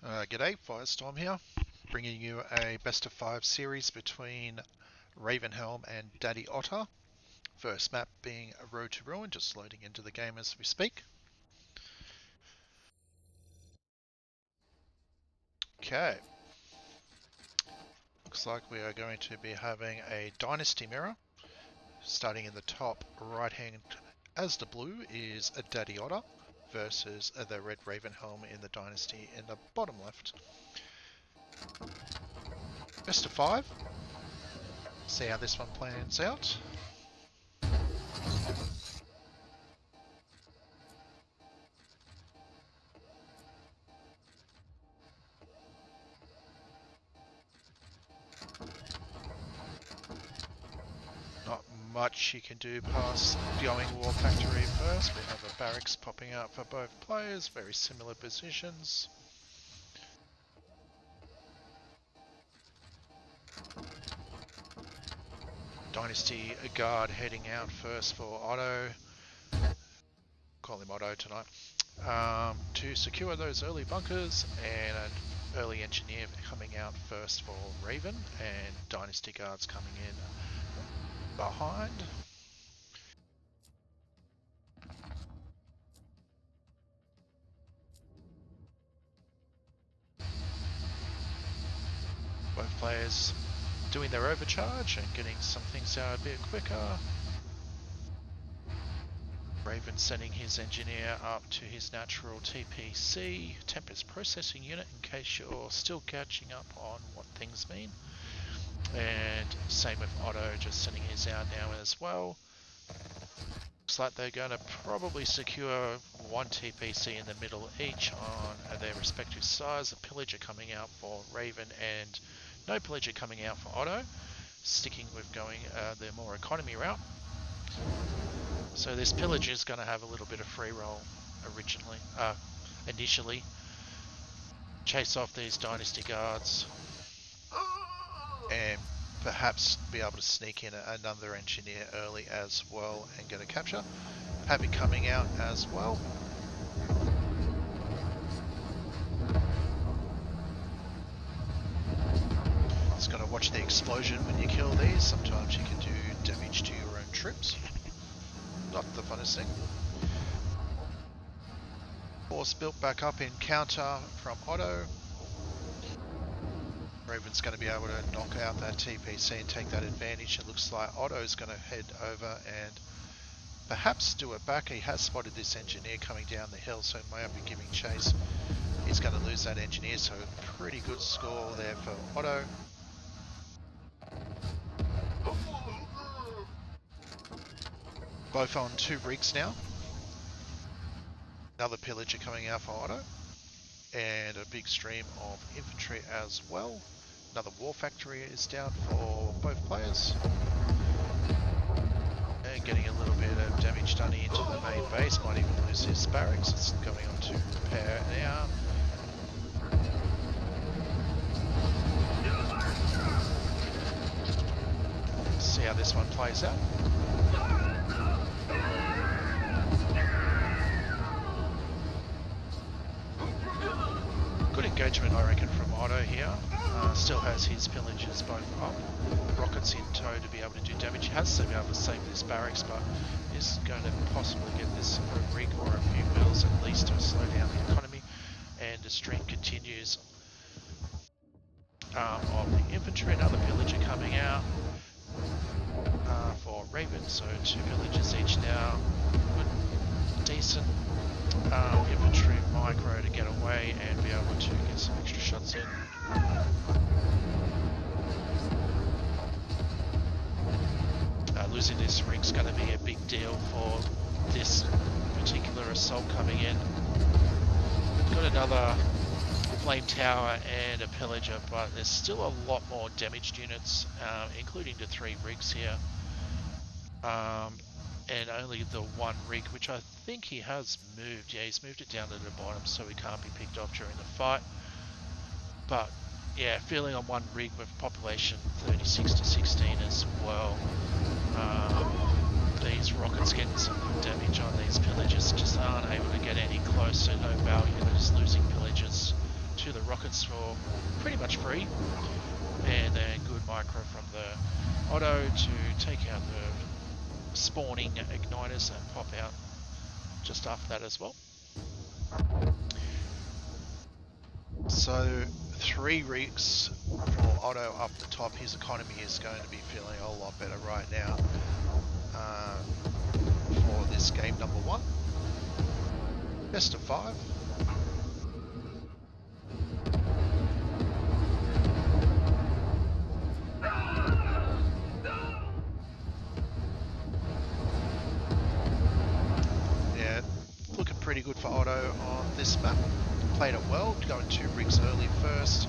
G'day, Firestorm here, bringing you a best of 5 series between Ravenhelm and Daddy Otter. First map being a Road to Ruin, just loading into the game as we speak. Okay, looks like we are going to be having a Dynasty mirror. Starting in the top right hand as the blue is a Daddy Otter versus the red Ravenhelm in the Dynasty in the bottom left. Best of 5. See how this one plans out. Not much you can do past going War Factory first. We have a barracks popping out for both players, very similar positions. Dynasty Guard heading out first for Otto. Call him Otto tonight. To secure those early bunkers, and an early engineer coming out first for Raven, and Dynasty Guards coming in behind. Both players doing their overcharge and getting some things out a bit quicker. Raven sending his engineer up to his natural TPC, Tempest Processing Unit, in case you're still catching up on what things mean. And same with Otto, just sending his out now as well. Looks like they're going to probably secure one TPC in the middle each on their respective sides. A pillager coming out for Raven and no pillager coming out for Otto, sticking with going the more economy route. So this pillager is going to have a little bit of free roll initially. Chase off these Dynasty Guards and perhaps be able to sneak in another engineer early as well and get a capture. Have it coming out as well. Just got to watch the explosion when you kill these. Sometimes you can do damage to your own troops. Not the funnest thing. Force built back up in counter from Otto. Raven's going to be able to knock out that TPC and take that advantage. It looks like Otto's going to head over and perhaps do it back. He has spotted this engineer coming down the hill, so he might be giving chase. He's going to lose that engineer, so pretty good score there for Otto. Both on 2 rigs now. Another pillager coming out for Otto. And a big stream of infantry as well. Another war factory is down for both players. And getting a little bit of damage done into the main base. Might even lose his barracks. It's going on to repair now. See how this one plays out. Good engagement, I reckon, from Otto here. Still has his pillagers both up. Rockets in tow to be able to do damage. He has to be able to save this barracks, but is going to possibly get this a rig or a few wheels at least to slow down the economy. And the stream continues of the infantry. Another pillager coming out for Raven, so 2 villagers each now. Good, decent infantry micro to get away and be able to get some extra shots in. Losing this rig's going to be a big deal for this particular assault coming in. Got another flame tower and a pillager, but there's still a lot more damaged units, including the 3 rigs here. And only the 1 rig, which I think he has moved. Yeah, he's moved it down to the bottom so he can't be picked off during the fight. But yeah, feeling on 1 rig with population 36 to 16 as well. These rockets getting some good damage on these pillagers, just aren't able to get any closer. No value, they're just losing pillagers to the rockets for pretty much free. And then good micro from the Otto to take out the spawning igniters and pop out just after that as well. So 3 rigs for Otto up the top. His economy is going to be feeling a lot better right now for this game number 1. Best of 5. Yeah, looking pretty good for Otto on this map. Played it well, going 2 rigs early first,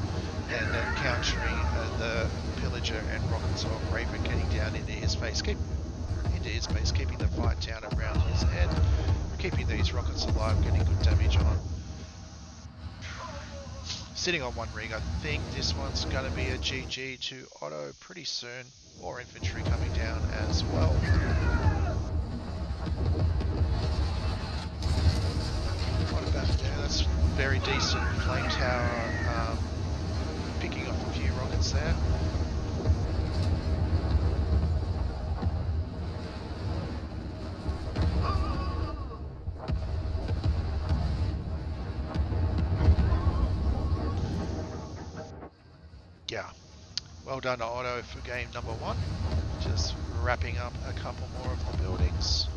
and then countering the Pillager and Rocket Assault Raven getting down into his base, keeping the fight down around his head, keeping these rockets alive, getting good damage on. Sitting on 1 rig, I think this one's going to be a GG to Otto pretty soon. More infantry coming down as well. Not a bad there, that's very decent flame tower, picking off a few rockets there. Yeah, well done to Otto for game number 1. Just wrapping up a couple more of the buildings.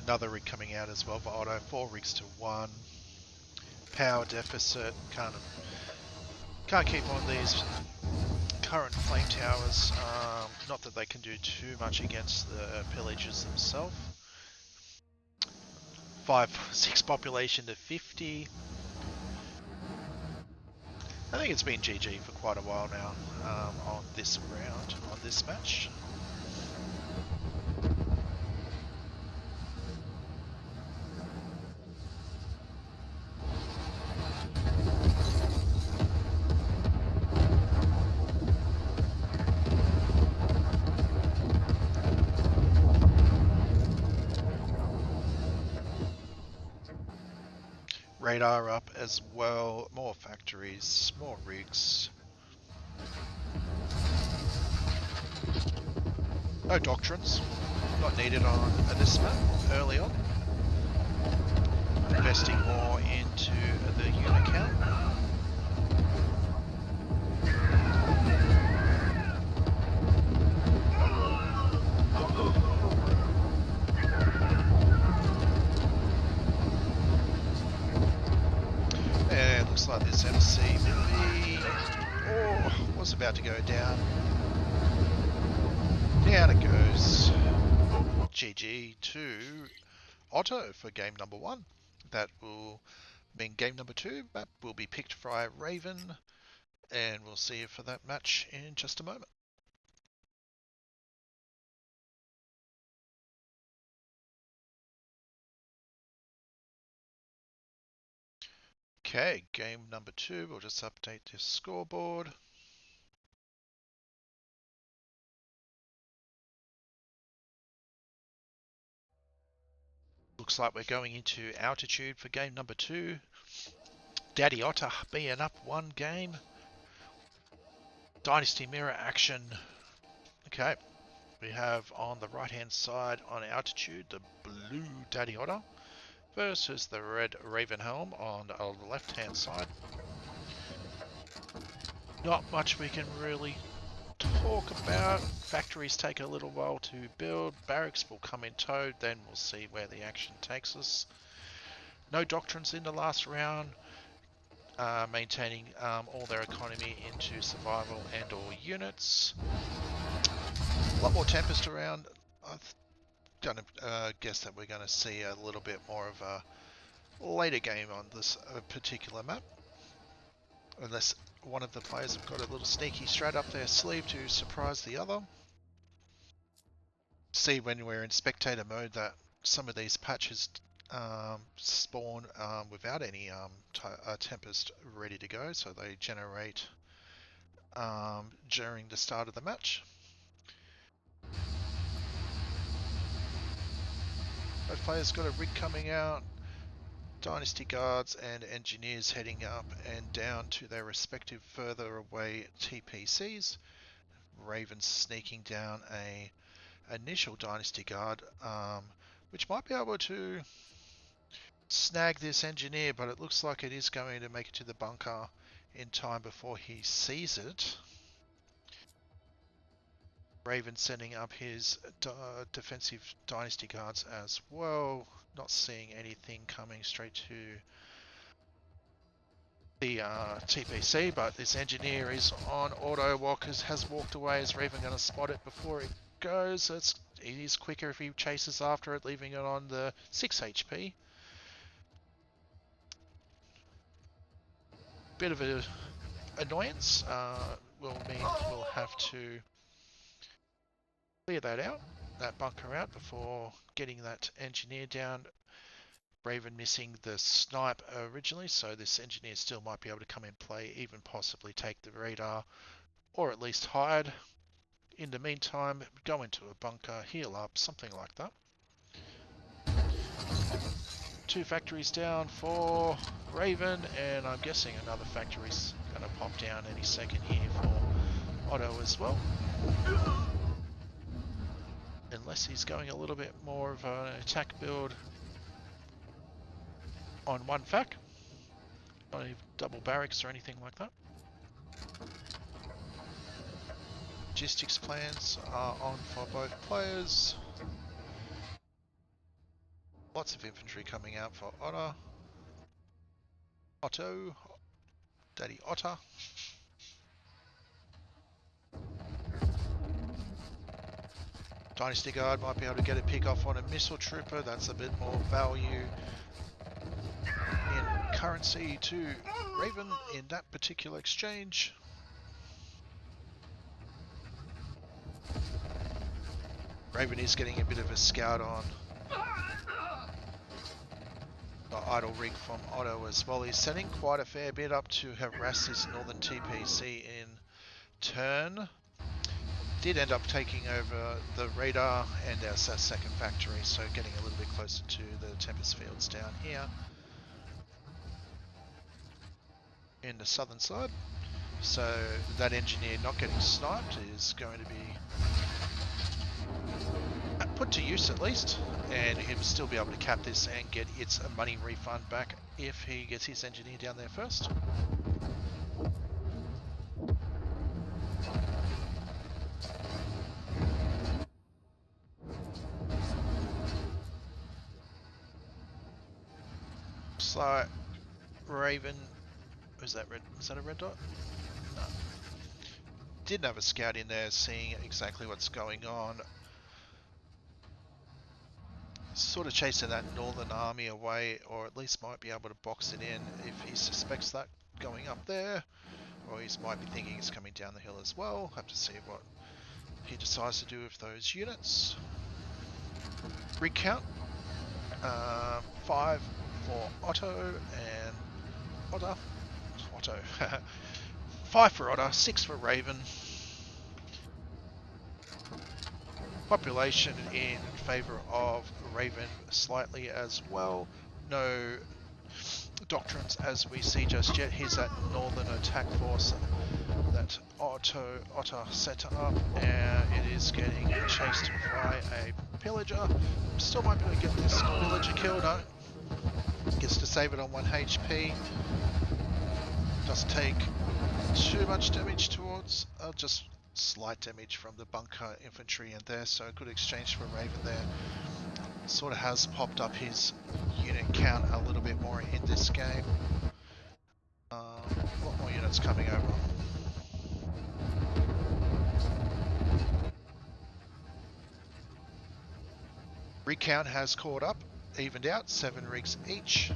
Another rig coming out as well for Otto, 4 rigs to 1. Power deficit, can't keep on these current flame towers. Not that they can do too much against the pillagers themselves. 6 population to 50. I think it's been GG for quite a while now on this round, on this match. Radar up as well, more factories, more rigs. No doctrines, not needed on this map early on. Investing more into the unit count. And looks like this MCV was about to go down. Down it goes. GG to Otto for game number 1. That will mean game number 2 map will be picked by Raven, and we'll see you for that match in just a moment. Okay, game number 2, we'll just update this scoreboard. Looks like we're going into altitude for game number 2. Daddy Otter being up 1 game. Dynasty mirror action. Okay, we have on the right hand side on altitude the blue Daddy Otter. versus the red Ravenhelm on the left-hand side. Not much we can really talk about. Factories take a little while to build. Barracks will come in tow, then we'll see where the action takes us. No doctrines in the last round, maintaining all their economy into survival and or units. A lot more Tempest around. I'm gonna guess that we're gonna see a little bit more of a later game on this particular map, unless one of the players have got a little sneaky strat up their sleeve to surprise the other. See when we're in spectator mode that some of these patches spawn without any Tempest ready to go, so they generate during the start of the match. Both players got a rig coming out, Dynasty Guards and Engineers heading up and down to their respective further away TPCs. Ravens sneaking down a initial Dynasty Guard, which might be able to snag this Engineer, but it looks like it is going to make it to the bunker in time before he sees it. Raven sending up his defensive Dynasty Guards as well, not seeing anything coming straight to the TPC, but this Engineer is on auto. Walkers has walked away. Is Raven going to spot it before it goes? It is quicker if he chases after it, leaving it on the 6 HP. Bit of an annoyance. Will mean we'll have to clear that out, that bunker out, before getting that Engineer down. Raven missing the snipe originally, so this Engineer still might be able to come in play, even possibly take the radar, or at least hide. In the meantime, go into a bunker, heal up, something like that. 2 factories down for Raven, and I'm guessing another factory's going to pop down any second here for Otto as well. Unless he's going a little bit more of an attack build on one fac. Not even double barracks or anything like that. Logistics plans are on for both players. Lots of infantry coming out for Otto, Daddy Otter. Dynasty Guard might be able to get a pick off on a missile trooper. That's a bit more value in currency to Raven in that particular exchange. Raven is getting a bit of a scout on the idle rig from Otto as well. He's sending quite a fair bit up to harass this northern TPC in turn. Did end up taking over the radar and our second factory, so getting a little bit closer to the Tempest fields down here in the southern side. So that Engineer not getting sniped is going to be put to use at least, and he'll still be able to cap this and get its money refund back if he gets his Engineer down there first. Looks like Raven, was that red? Was that a red dot? No. Didn't have a scout in there seeing exactly what's going on. Sort of chasing that northern army away, or at least might be able to box it in if he suspects that going up there, or he might be thinking it's coming down the hill as well. Have to see what he decides to do with those units. Rig count, 5 for Otto and Otto. 5 for Otter, 6 for Raven. Population in favour of Raven slightly as well. No doctrines as we see just yet. Here's that northern attack force that Otter set up, and it is getting chased by a pillager. Still might be able to get this villager killed, huh? save it on 1 HP. Doesn't take too much damage towards, just slight damage from the bunker infantry in there, so a good exchange for Raven there. Sort of has popped up his unit count a little bit more in this game. A lot more units coming over. Rig count has caught up, evened out, 7 rigs each.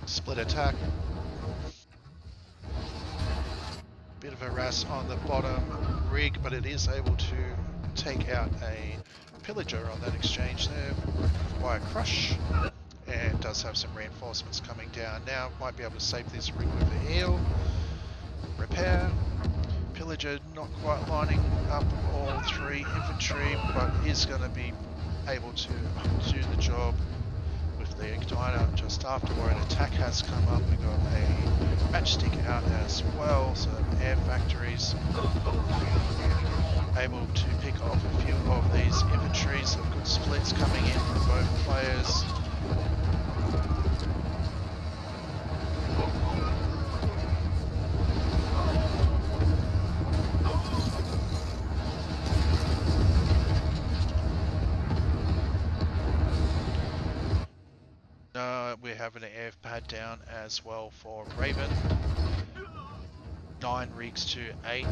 Split attack. Bit of a harass on the bottom rig, but it is able to take out a pillager on that exchange there via crush, and does have some reinforcements coming down now. Might be able to save this rig with a heal. Repair. Pillager not quite lining up all 3 infantry, but is going to be able to do the job with the igniter just after, where an attack has come up. We got a matchstick out as well, so air factories able to pick off a few of these infantry. Some good splits coming in from both players. We have an air pad down as well for Raven. 9 rigs to 8.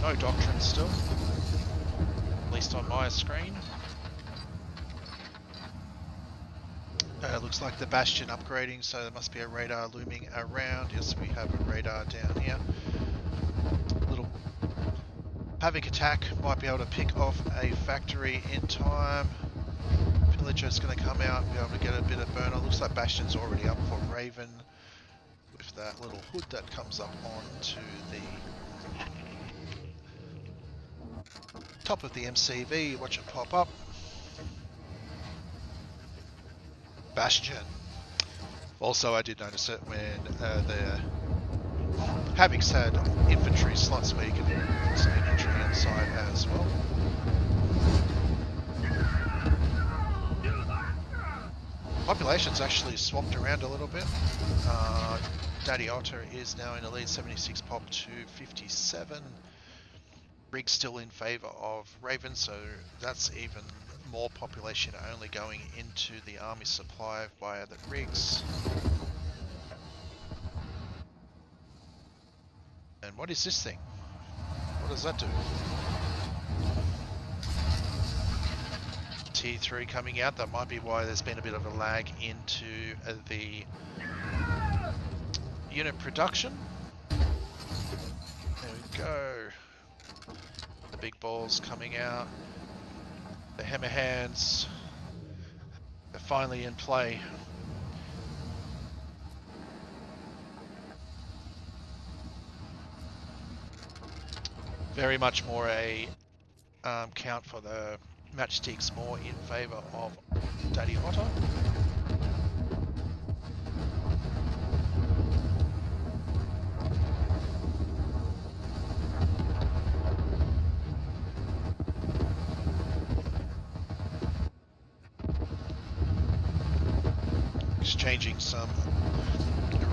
No doctrine still, at least on my screen. Looks like the Bastion upgrading, so there must be a radar looming around. Yes, we have a radar down here. Little Havoc attack might be able to pick off a factory in time. Pillager's going to come out and be able to get a bit of burner. Looks like Bastion's already up for Raven with that little hood that comes up onto the top of the MCV. Watch it pop up. Bastion. Also, I did notice it when the Havocs had infantry slots where you could put some infantry inside as well. Population's actually swapped around a little bit. Daddy Otter is now in the lead, 76 pop to 57. Rig's still in favour of Raven, so that's even more population only going into the army supply via the rigs. And what is this thing? What does that do? T3 coming out. That might be why there's been a bit of a lag into the unit production. There we go. The big balls coming out. The hammer hands are finally in play. Very much more a count for the matchsticks, more in favour of Daddy Otter. Exchanging some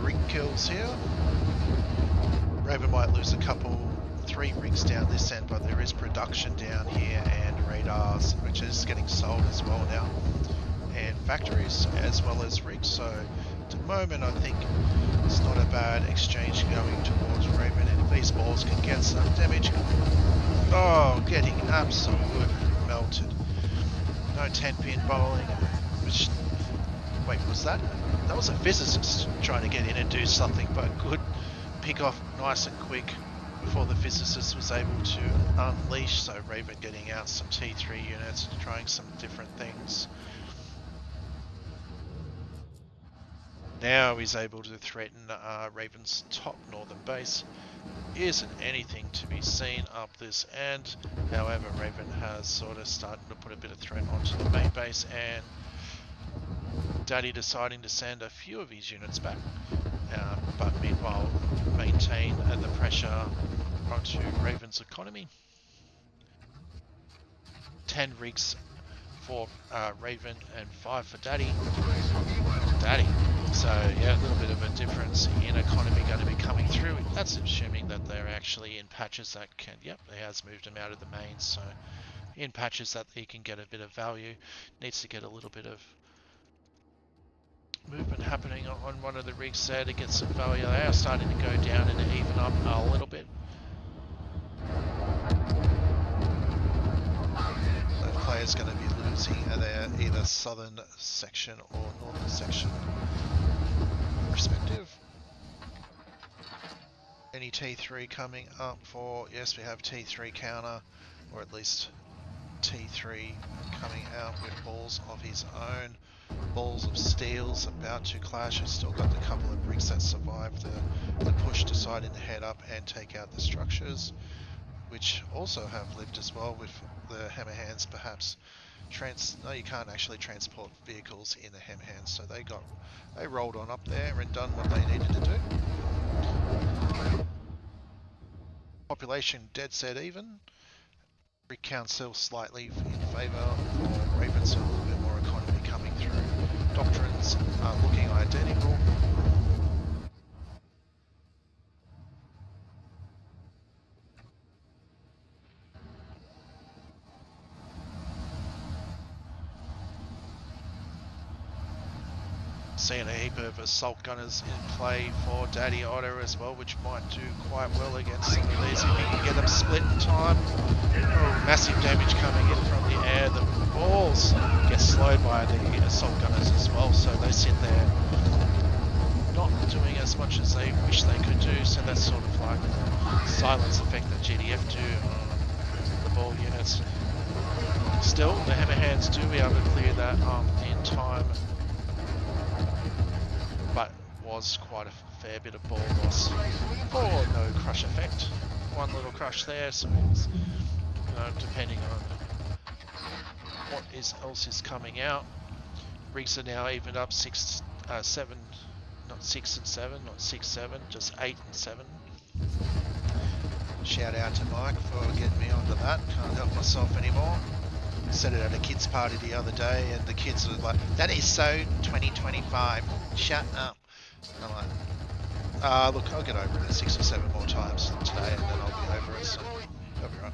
rig kills here. Raven might lose a couple, 3 rigs down this end, but there is production down here and radars, which is getting sold as well now, and factories as well as rigs. So at the moment, I think it's not a bad exchange going towards Raven, and if these balls can get some damage, oh, getting absolutely melted. No 10-pin bowling, which, wait, was that? That was a physicist trying to get in and do something, but good pick off nice and quick before the physicist was able to unleash. So Raven getting out some T3 units, trying some different things. Now he's able to threaten Raven's top northern base. Isn't anything to be seen up this end. However, Raven has sort of started to put a bit of threat onto the main base, and Daddy deciding to send a few of his units back. but meanwhile maintain the pressure onto Raven's economy. 10 rigs for Raven and 5 for Daddy. So yeah, a little bit of a difference in economy going to be coming through. That's assuming that they're actually in patches that can, yep, he has moved them out of the mains, so in patches that he can get a bit of value. Needs to get a little bit of movement happening on one of the rigs there to get some value. They are starting to go down and even up a little bit. That player's going to be losing their either southern section or northern section respective. Any T3 coming up for, yes, we have T3 counter, or at least T3 coming out with balls of his own. Balls of steels about to clash. He's still got a couple of bricks that survived the push, deciding to head up and take out the structures, which also have lived as well with the hammer hands. Perhaps no, you can't actually transport vehicles in the hammer hands, so they rolled on up there and done what they needed to do. Population dead set even. Brick count still slightly in favour for Raven, so a little bit more economy coming through. Doctrines are looking identical. Seeing a heap of assault gunners in play for Daddy Otter as well, which might do quite well against some of these if he can get them split in time. Oh, massive damage coming in from the air. The balls get slowed by the assault gunners as well, so they sit there not doing as much as they wish they could do. So that's sort of like the silence effect that GDF do on the ball units. Still, the hammer hands do be able to clear that in time, but was quite a fair bit of ball loss for no crush effect. One little crush there, so it's, depending on what else is coming out. Rigs are now evened up 6, 7, not 6 and 7, not 6, 7, just 8 and 7. Shout out to Mike for getting me onto that. Can't help myself anymore. Said it at a kids party the other day, and the kids were like, "That is so 2025. Shut up." And I'm like, look, I'll get over it 6 or 7 more times today, and then I'll be over it. So that'll be right.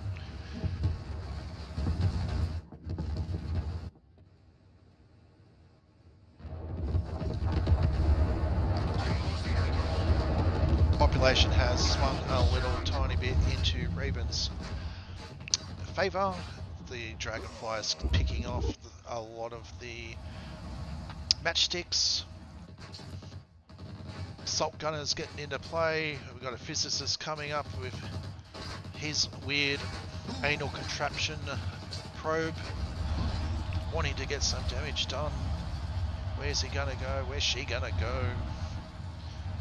Population has swung a little tiny bit into Raven's favour. The Dragonfly is picking off a lot of the matchsticks. Assault gunners getting into play. We've got a physicist coming up with his weird anal contraption probe, wanting to get some damage done. Where's he gonna go? Where's she gonna go?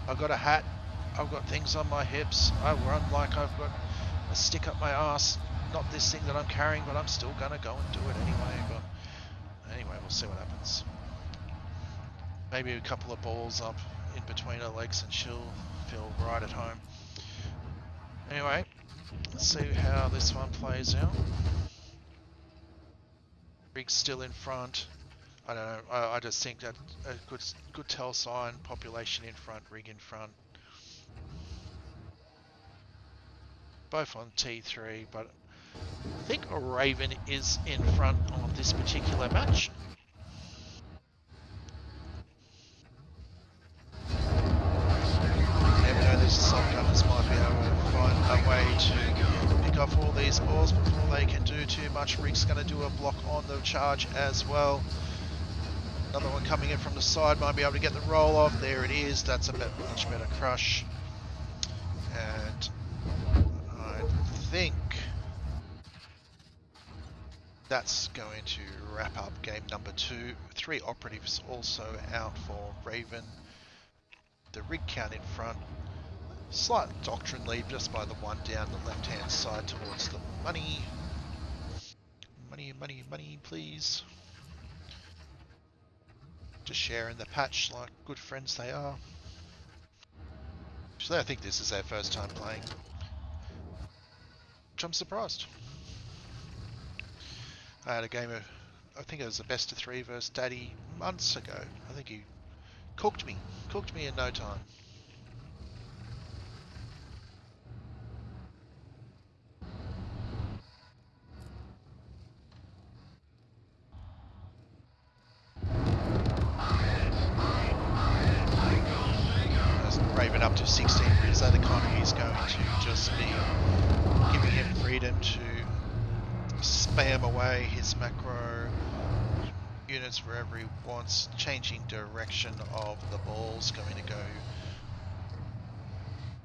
I've got a hat. I've got things on my hips. I run like I've got a stick up my ass. Not this thing that I'm carrying, but I'm still gonna go and do it anyway. But anyway, we'll see what happens. Maybe a couple of balls up in between her legs and she'll feel right at home. Anyway, let's see how this one plays out. Rig's still in front. I don't know. I just think that a good tell sign. Population in front, rig in front. Both on T3, but I think Raven is in front of this particular match. Never know, these assault gunners might be able to find a way to pick off all these balls before they can do too much. Rig's going to do a block on the charge as well. Another one coming in from the side, might be able to get the roll off. There it is. That's a much better crush. And I think that's going to wrap up game number 2. 3 operatives also out for Raven. The rig count in front. Slight doctrine lead just by the one down the left-hand side towards the money. Money, money, money, please. Just sharing the patch like good friends they are. Actually, I think this is their first time playing, which I'm surprised. I had a game of, I think it was a best of 3 versus Daddy months ago. I think he cooked me in no time. Raven up to 16 rigs, that economy is going to just be giving him freedom to spam away his macro units wherever he wants, changing direction of the ball's going to go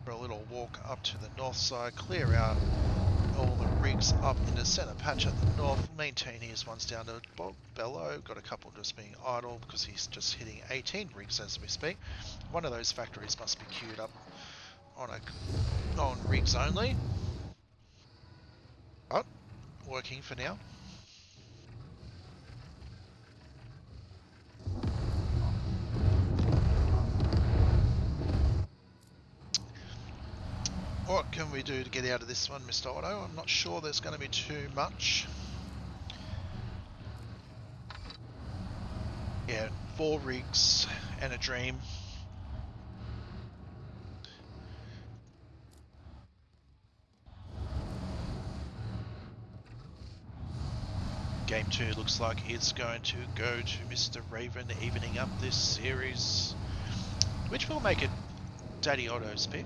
for a little walk up to the north side, clear out all the rigs up in the centre patch at the north, maintain his ones down to below, got a couple just being idle because he's just hitting 18 rigs as we speak. One of those factories must be queued up on rigs only. But working for now. What can we do to get out of this one, Mr. Otto? I'm not sure there's going to be too much. Yeah, 4 rigs and a dream. Game 2 looks like it's going to go to Mr. Raven, evening up this series, which will make it Daddy Otto's pick.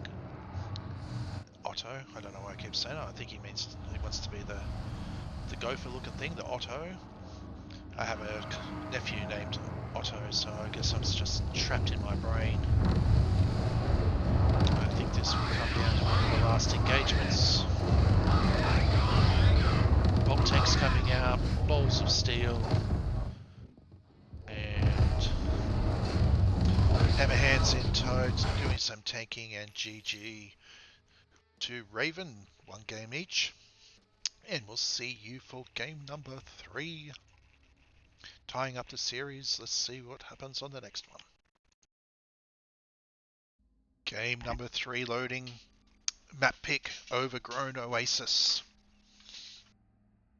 Otto, I don't know why I keep saying it. I think he wants to be the gopher looking thing, the Otto. I have a nephew named Otto, so I guess I'm just trapped in my brain. I think this will come down to one of the last engagements. Bomb tanks coming out, balls of steel, and hammerhands in tow, doing some tanking, and GG to Raven, 1 game each. And we'll see you for game number 3. Tying up the series, let's see what happens on the next one. Game number 3 loading. Map pick, Overgrown Oasis.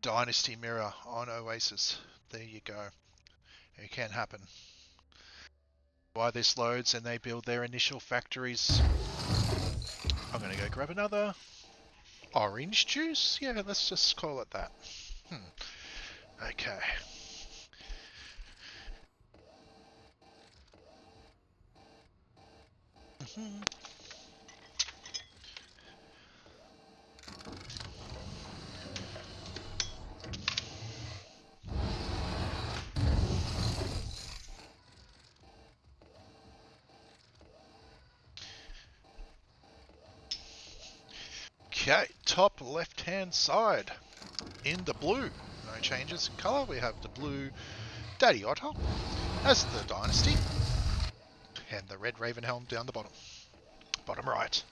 Dynasty Mirror on Oasis. There you go. It can happen. While this loads and they build their initial factories, I'm going to go grab another orange juice. Yeah, let's just call it that. Okay. Okay, top left hand side in the blue. No changes in colour. We have the blue Daddy Otter as the Dynasty, and the red Ravenhelm down the bottom. Bottom right.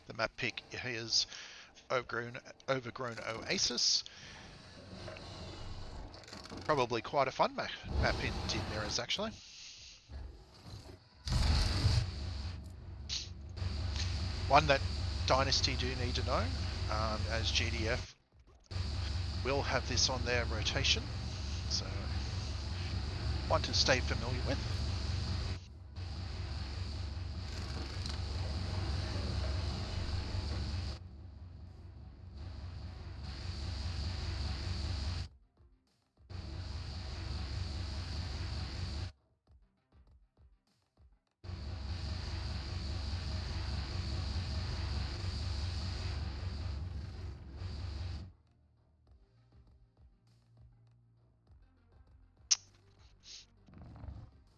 The map pick is Overgrown Oasis. Probably quite a fun map in Dim Mirrors, actually. One that Dynasty do need to know, as GDF will have this on their rotation, so one to stay familiar with.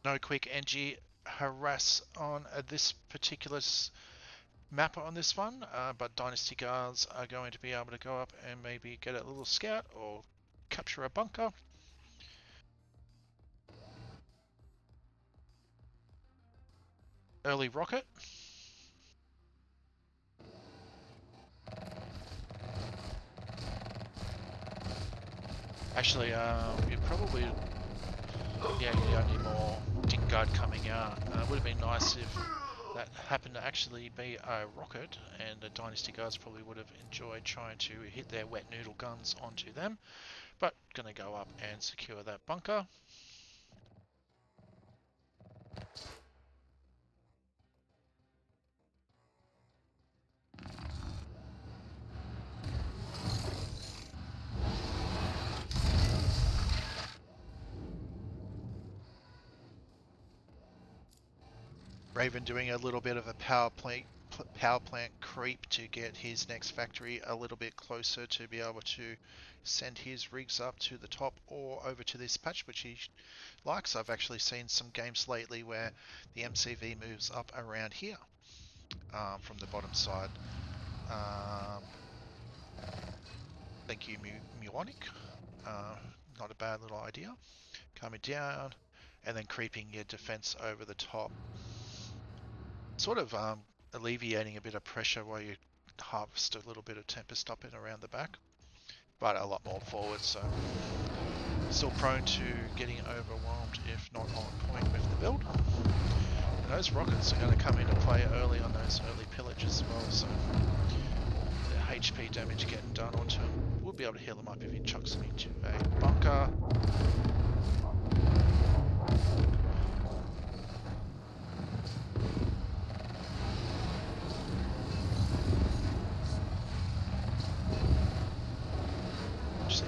No quick NG harass on this particular map on this one, but Dynasty Guards are going to be able to go up and maybe get a little scout or capture a bunker. Early rocket. Actually, you probably, yeah, you don't need more Dig Guard coming out. It would have been nice if that that happened to actually be a rocket, and the Dynasty Guards probably would have enjoyed trying to hit their wet noodle guns onto them. But going to go up and secure that bunker. Raven doing a little bit of a power plant creep to get his next factory a little bit closer to be able to send his rigs up to the top or over to this patch, which he likes. I've actually seen some games lately where the MCV moves up around here from the bottom side. Thank you, Muonic. Not a bad little idea. Coming down and then creeping your defense over the top. Sort of alleviating a bit of pressure while you harvest a little bit of Tempest up and around the back, but a lot more forward, so still prone to getting overwhelmed if not on point with the build. And those rockets are going to come into play early on those early pillages as well, so the HP damage getting done onto him. We'll be able to heal him up if he chucks him into a bunker.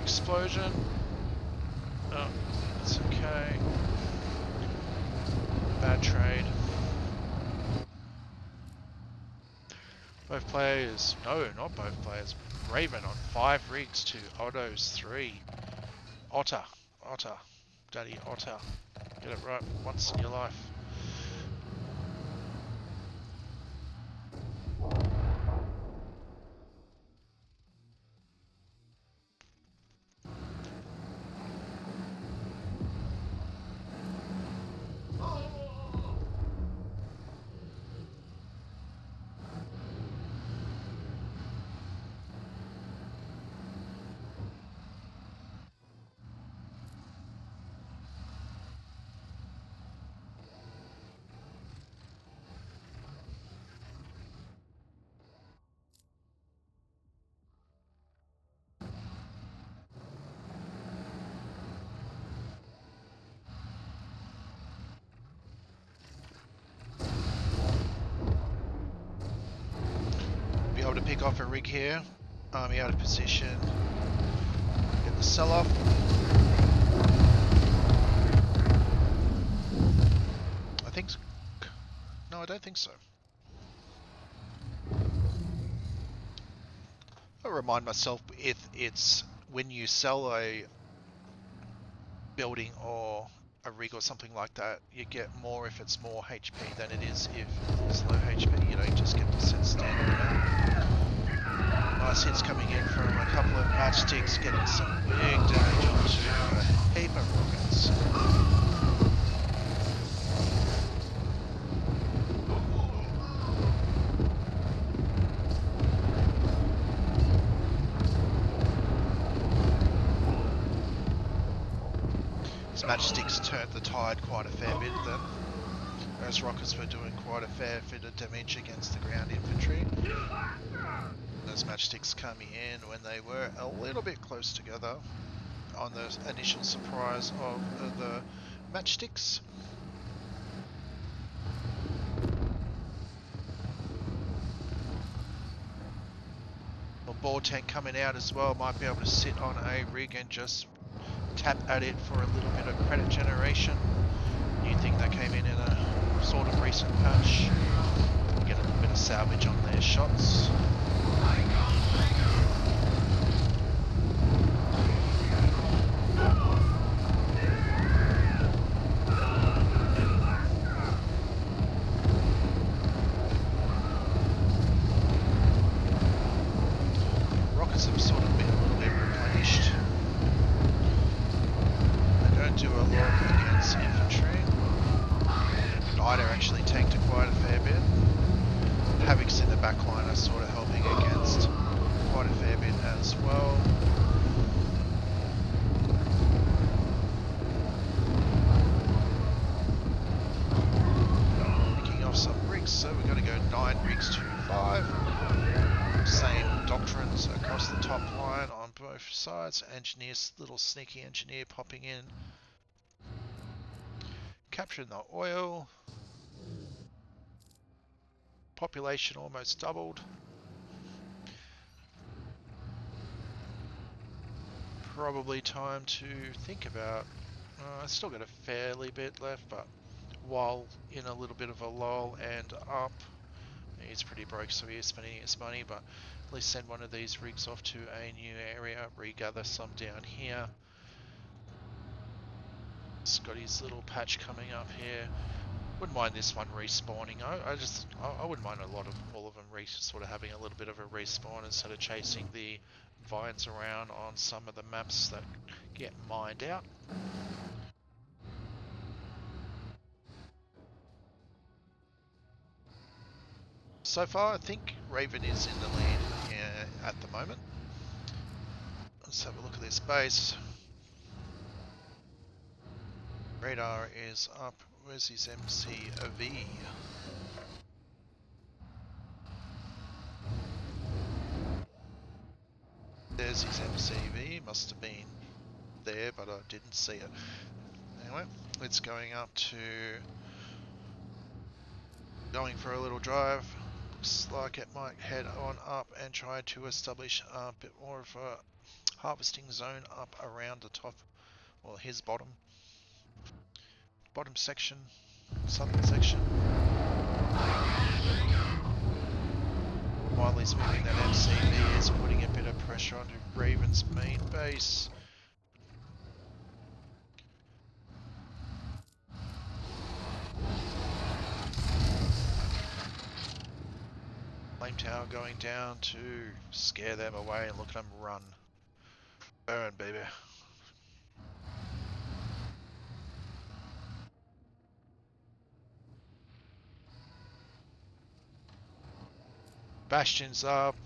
Explosion. Oh, that's okay. Bad trade. Both players, no, not both players. Raven on 5 rigs to Otto's 3. Otter, Daddy Otter. Get it right once in your life. To pick off a rig here, army out of position, get the sell off. I think so. No, I don't think so. I remind myself if it's when you sell a building or a rig or something like that, you get more if it's more HP than it is if it's low HP. You don't just get to set standard. Nice hits coming in from a couple of matchsticks, getting some big damage onto a heap of rockets. These matchsticks turned the tide quite a fair bit then. Those rockets were doing quite a fair bit of damage against the ground infantry. Those matchsticks coming in when they were a little bit close together on the initial surprise of the matchsticks. A ball tank coming out as well, might be able to sit on a rig and just tap at it for a little bit of credit generation. New thing that came in a sort of recent patch. Get a little bit of salvage on their shots. Rockets have sort of been a little bit replenished. They don't do a lot against infantry. Ida actually tanked quite a fair bit. Havocs in the back line are sort of helping against quite a fair bit as well. Picking off some bricks, so we've got top line on both sides. Engineers, little sneaky engineer popping in. Capturing the oil. Population almost doubled. Probably time to think about... I still got a fairly bit left, but while in a little bit of a lull and up, he's pretty broke, so he is spending his money, but at least send one of these rigs off to a new area, regather some down here. He's got his little patch coming up here. Wouldn't mind this one respawning. I wouldn't mind all of them sort of having a little bit of a respawn instead of chasing the vines around on some of the maps that get mined out. So far, I think Raven is in the lead at the moment. Let's have a look at this base. Radar is up. Where's his MCV? There's his MCV. Must have been there, but I didn't see it. Anyway, it's going up to... going for a little drive. Looks like it might head on up and try to establish a bit more of a harvesting zone up around the top, well, his bottom section, southern section. While he's moving that MCV, is putting a bit of pressure onto Raven's main base. Flame tower going down to scare them away and look at them run. Burn, baby. Bastion's up.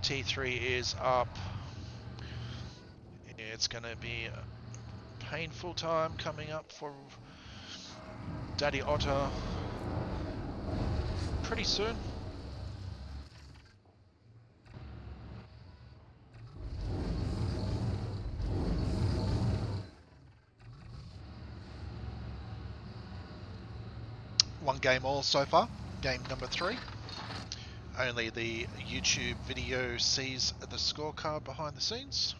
T3 is up. It's going to be a painful time coming up for Daddy Otter pretty soon. One game all so far, game number 3. Only the YouTube video sees the scorecard behind the scenes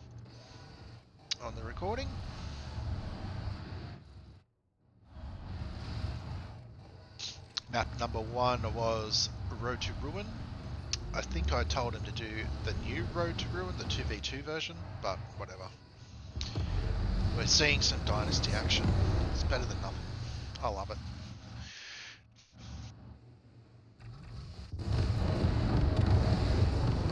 on the recording. Map number 1 was Road to Ruin. I think I told him to do the new Road to Ruin, the 2v2 version, but whatever. We're seeing some Dynasty action. It's better than nothing. I love it.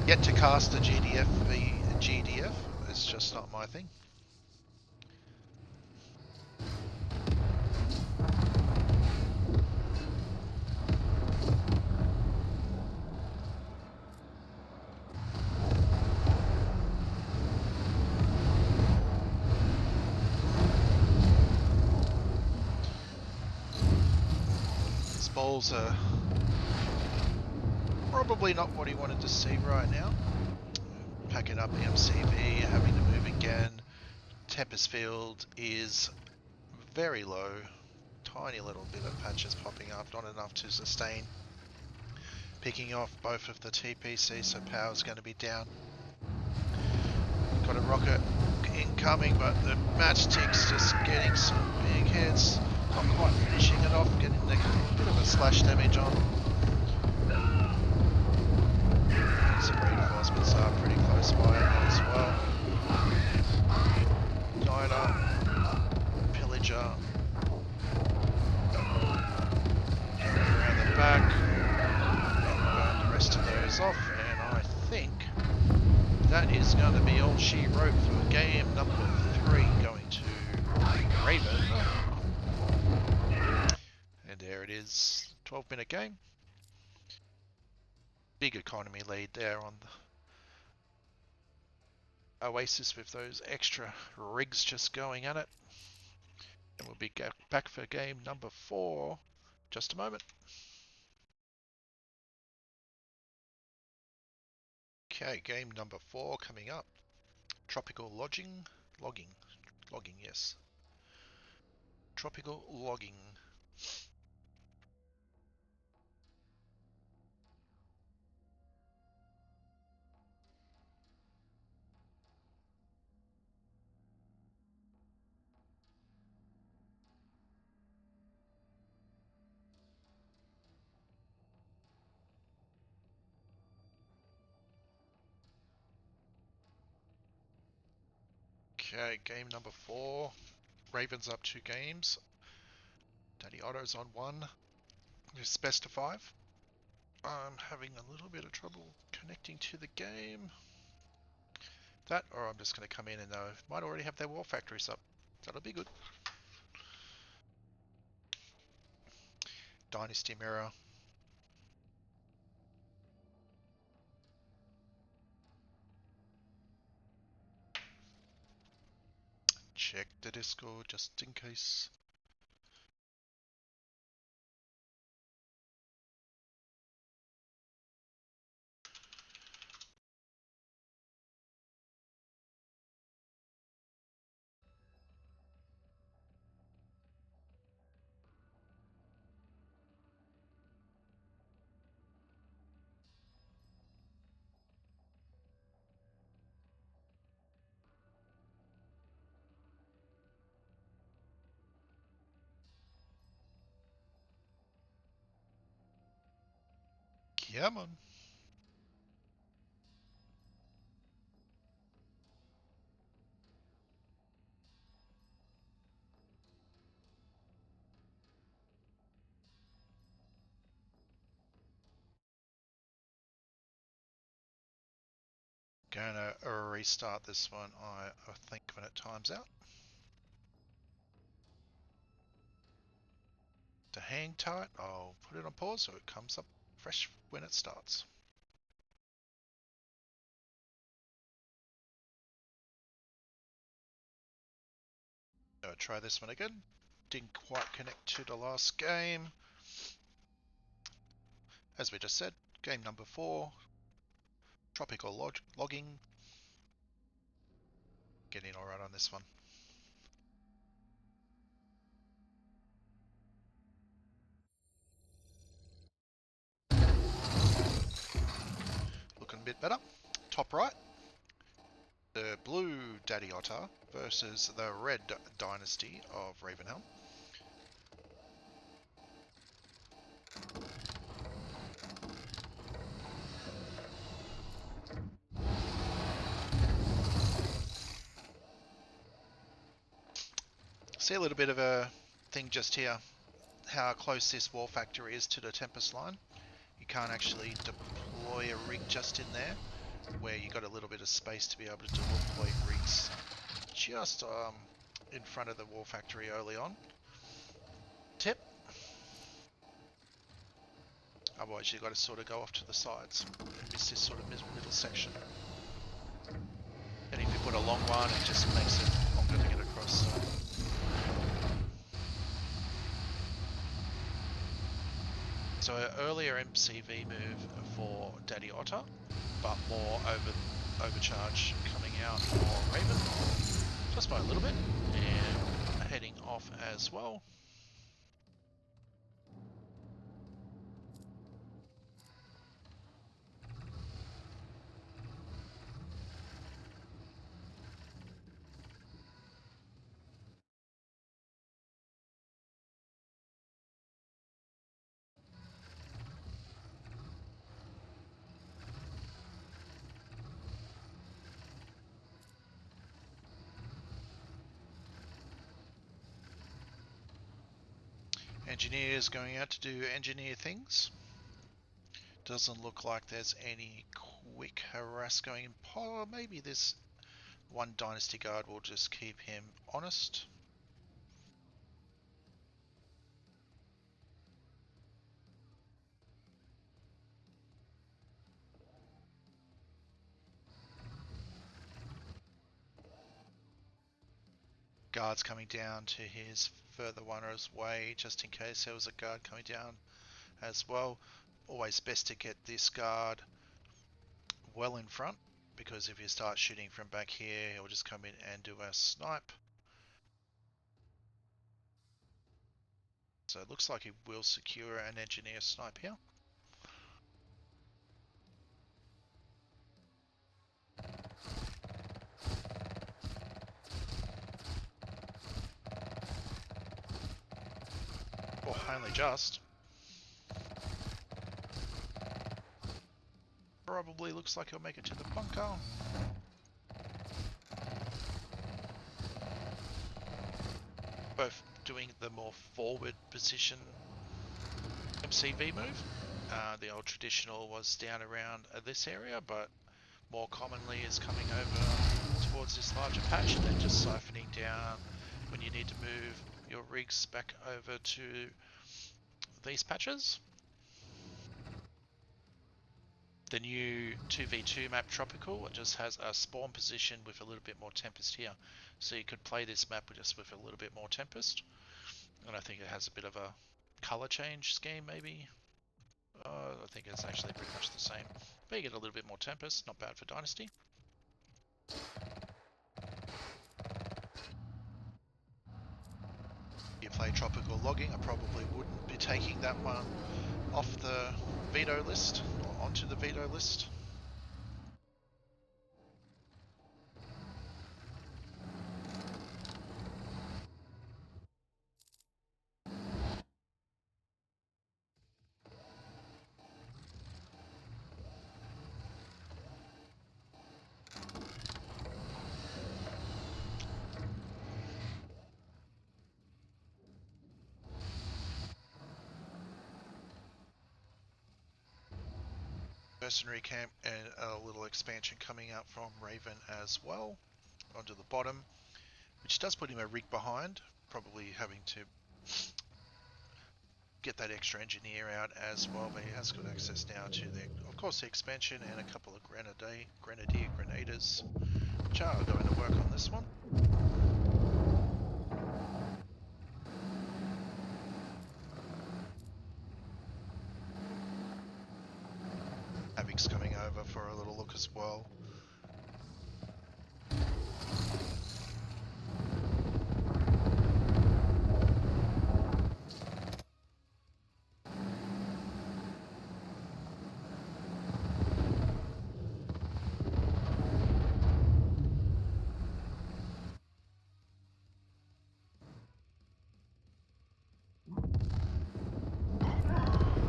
Yet to cast a GDF v GDF, it's just not my thing. These balls are probably not what he wanted to see right now. Packing up the MCV, having to move again. Tempest field is very low. Tiny little bit of patches popping up, not enough to sustain. Picking off both of the TPC, so power's going to be down. Got a rocket incoming, but the matchstick's just getting some big hits. Not quite finishing it off, getting a bit of a splash damage on. Some reinforcements are pretty close by as well. Diner, Pillager, around the back, and burn the rest of those off, and I think that is going to be all she wrote for game number 3, going to Raven. And there it is, 12-minute game. Big economy lead there on the Oasis with those extra rigs just going at it. And we'll be back for game number 4 just a moment. Okay, game number 4 coming up. Tropical logging, yes. Tropical logging. Okay, game number 4. Ravens up 2 games. Daddy Otter's on 1. It's best of 5. I'm having a little bit of trouble connecting to the game. That, or I'm just going to come in and might already have their war factories up. That'll be good. Dynasty Mirror. Check the Discord just in case. Come on. Gonna restart this one, I think, when it times out. To hang tight, I'll put it on pause so it comes up fresh when it starts. I'll try this one again. Didn't quite connect to the last game. As we just said, game number 4, Tropical logging. Getting alright on this one. Looking a bit better. Top right, the blue Daddy Otter versus the red Dynasty of Ravenhelm. See a little bit of a thing just here, how close this wall factory is to the Tempest line. You can't actually deploy a rig just in there, where you got a little bit of space to be able to deploy rigs just in front of the wall factory early on. Tip. Otherwise you've got to sort of go off to the sides and miss this sort of middle section. And if you put a long one, it just makes it longer to get across. So an earlier MCV move for Daddy Otter, but more overcharge coming out for Raven, just by a little bit, and heading off as well. Engineers going out to do engineer things. Doesn't look like there's any quick harass going in. Maybe this one Dynasty Guard will just keep him honest. Guards coming down to his further one's way, just in case there was a guard coming down as well. Always best to get this guard well in front, because if you start shooting from back here, he'll just come in and do a snipe. So it looks like he will secure an engineer snipe here. Or only just. Probably looks like he'll make it to the bunker. Both doing the more forward position MCV move. The old traditional was down around this area, but more commonly is coming over towards this larger patch and then just siphoning down when you need to move your rigs back over to these patches. The new 2v2 map Tropical, it just has a spawn position with a little bit more Tempest here. So you could play this map just with a little bit more Tempest. And I think it has a bit of a colour change scheme maybe. I think it's actually pretty much the same. But you get a little bit more Tempest, not bad for Dynasty. You play Tropical Logging, I probably wouldn't be taking that one off the veto list, or onto the veto list. Mercenary camp and a little expansion coming out from Raven as well onto the bottom, which does put him a rig behind, probably having to get that extra engineer out as well, but he has got access now to the, of course, the expansion and a couple of grenadiers, which are going to work on this one. Havic's coming over for a little look as well.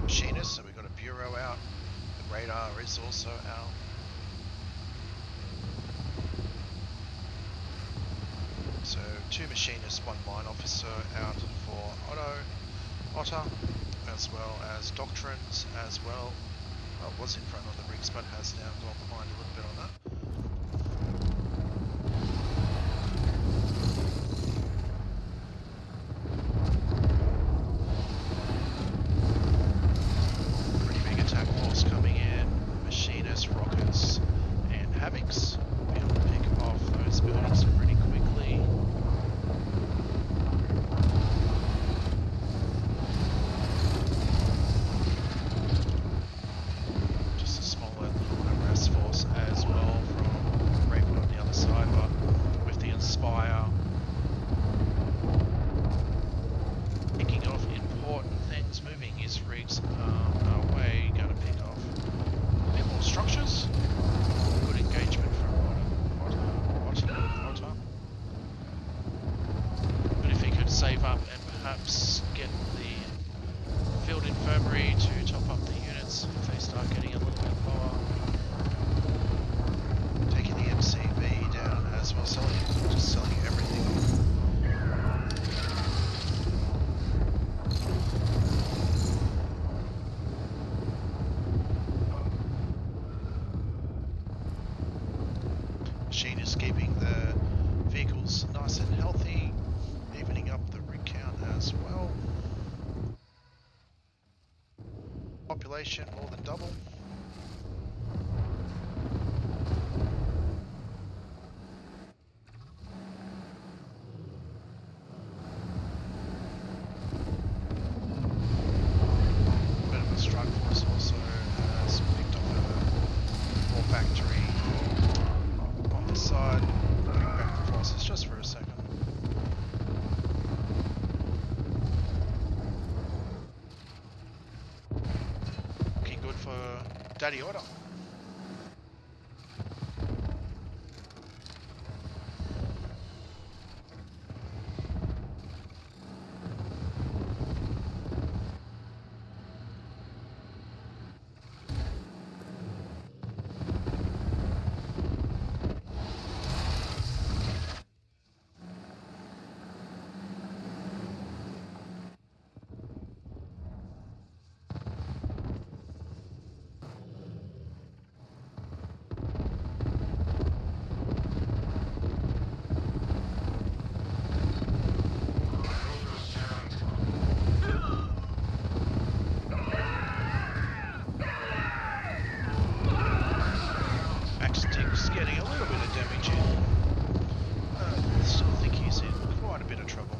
Machinist, so we've got a bureau out. The radar is also out. So 2 machinists, 1 mine officer out for Otter, as well as Doctrines as well. Oh, it was in front of the rigs, but has now gone behind a little bit on that. Population more than double. Bit of a strike force also has picked off a more factory on this side. Bring back the forces just for a second. Looking good for Daddy Otter. Getting a little bit of damage in. I still think he's in quite a bit of trouble.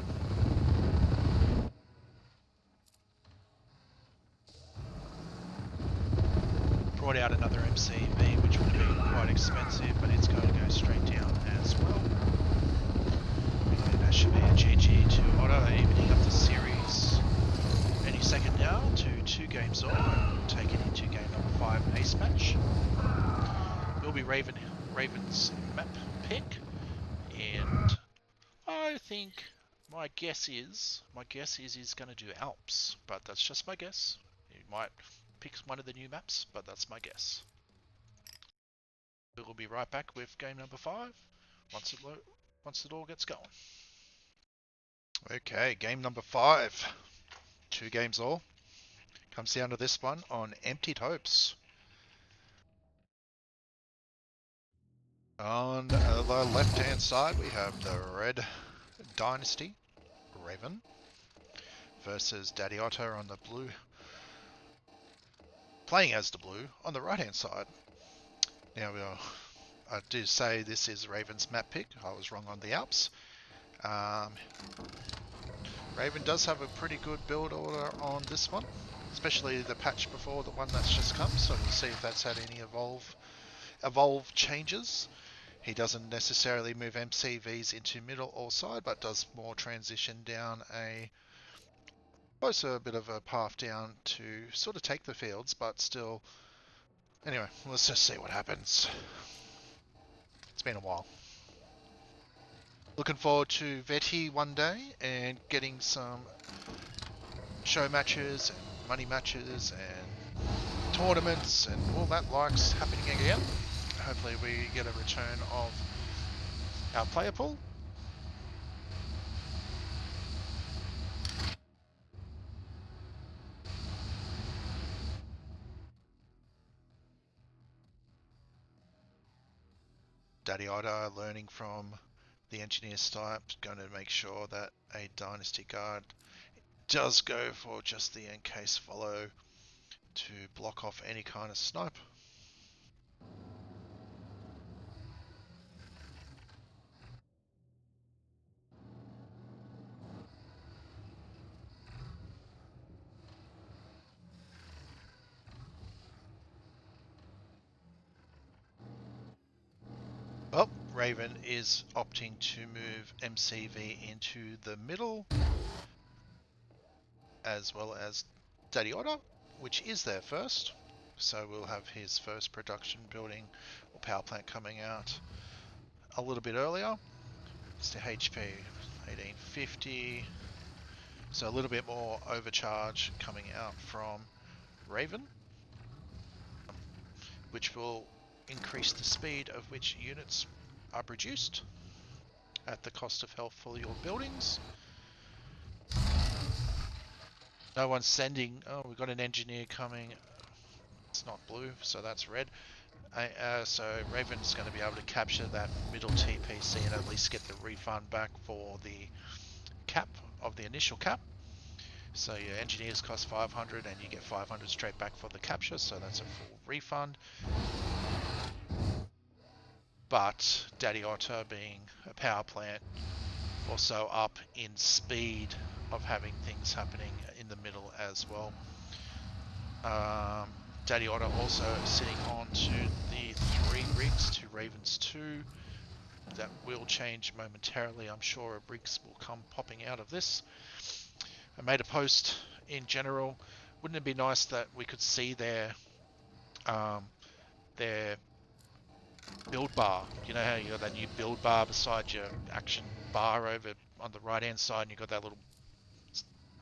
Brought out another MCV, which would have been quite expensive, but it's going to go straight down as well. And that should be a GG to Otter, evening up the series. Any second now to 2 games all, and we'll take it into game number 5 ace match. It'll be Raven's map pick, and I think my guess is he's going to do Alps, but that's just my guess. He might pick one of the new maps, but that's my guess. We'll be right back with game number 5 once it all gets going. Okay, game number 5, 2 games all. Comes down to this one on Emptied Hopes. On the left-hand side, we have the Red Dynasty, Raven, versus Daddy Otter on the blue, playing as the blue on the right-hand side. Now, I do say this is Raven's map pick. I was wrong on the Alps. Raven does have a pretty good build order on this one, especially the patch before the one that's just come, so we'll see if that's had any evolve changes. He doesn't necessarily move MCVs into middle or side, but does more transition down a bit of a path down to sort of take the fields, but still. Anyway, let's just see what happens. It's been a while. Looking forward to Veti one day and getting some show matches and money matches and tournaments and all that likes happening again. Hopefully we get a return of our player pool. Daddy Otter learning from the engineer type, going to make sure that a Dynasty Guard does go for just the encase follow to block off any kind of snipe. Well, Raven is opting to move MCV into the middle, as well as Daddy Otter, which is there first. So we'll have his first production building or power plant coming out a little bit earlier. It's the HP 1850. So a little bit more overcharge coming out from Raven, which will increase the speed of which units are produced at the cost of health for your buildings. No one's sending. Oh, we've got an engineer coming. It's not blue, so that's red. So Raven's going to be able to capture that middle TPC and at least get the refund back for the cap of the initial cap. So your engineers cost 500 and you get 500 straight back for the capture, so that's a full refund. But Daddy Otter, being a power plant, also up in speed of having things happening in the middle as well. Daddy Otter also sitting on to the 3 rigs to Ravens 2. That will change momentarily. I'm sure rigs will come popping out of this. I made a post in general. Wouldn't it be nice that we could see their build bar? You know how you got that new build bar beside your action bar over on the right hand side, and you got that little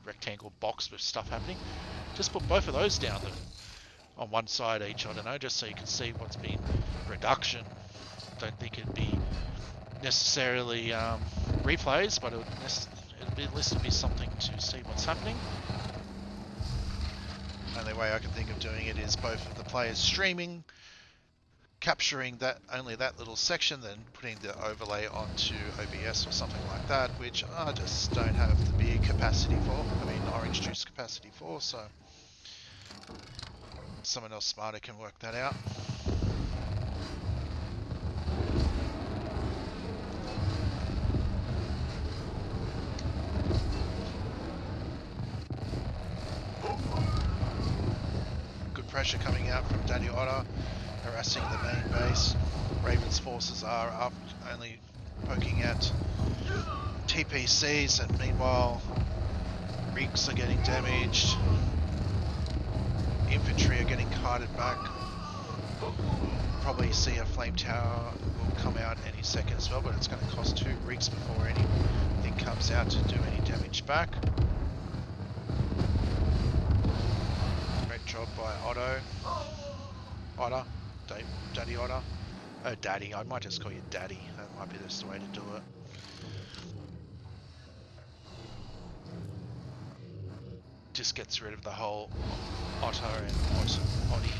rectangle box with stuff happening. Just put both of those down on one side each. I don't know, just so you can see what's been reduction. Don't think it'd be necessarily replays, but it'd at least be something to see what's happening. Only way I can think of doing it is both of the players streaming, capturing only that little section, then putting the overlay onto OBS or something like that, which I just don't have the beer capacity for. I mean, orange juice capacity for, so someone else smarter can work that out. Good pressure coming out from Daddy Otter, harassing the main base. Raven's forces are up, only poking at TPCs, and meanwhile rigs are getting damaged. Infantry are getting carted back. Probably see a flame tower will come out any second as well, but it's going to cost 2 rigs before anything comes out to do any damage back. Great job by Otter, Daddy Otter. Oh, Daddy, I might just call you Daddy. That might be just the way to do it. Just gets rid of the whole Otter and Oddie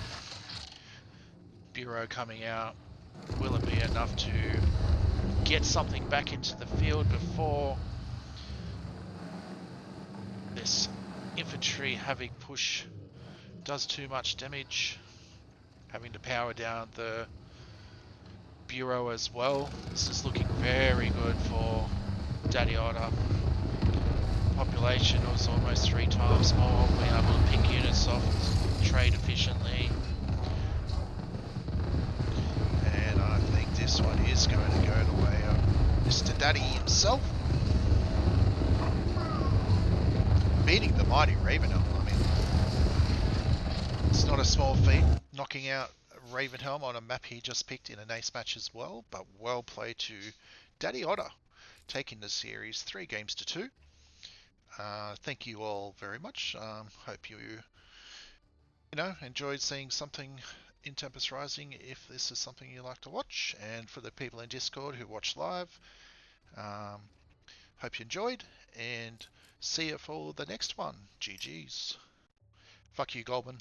Bureau coming out. Will it be enough to get something back into the field before this infantry havoc push does too much damage? Having to power down the Bureau as well. This is looking very good for Daddy Otter. Population was almost 3 times more. Being able to pick units off, trade efficiently. And I think this one is going to go the way of Mr. Daddy himself. Beating the mighty Ravenhelm. I mean, it's not a small feat, knocking out Ravenhelm on a map he just picked in an ace match as well, but well played to Daddy Otter, taking the series 3 games to 2. Thank you all very much. Hope you enjoyed seeing something in Tempest Rising, if this is something you like to watch. And for the people in Discord who watch live, hope you enjoyed, and see you for the next one. GG's. Fuck you, Goldman.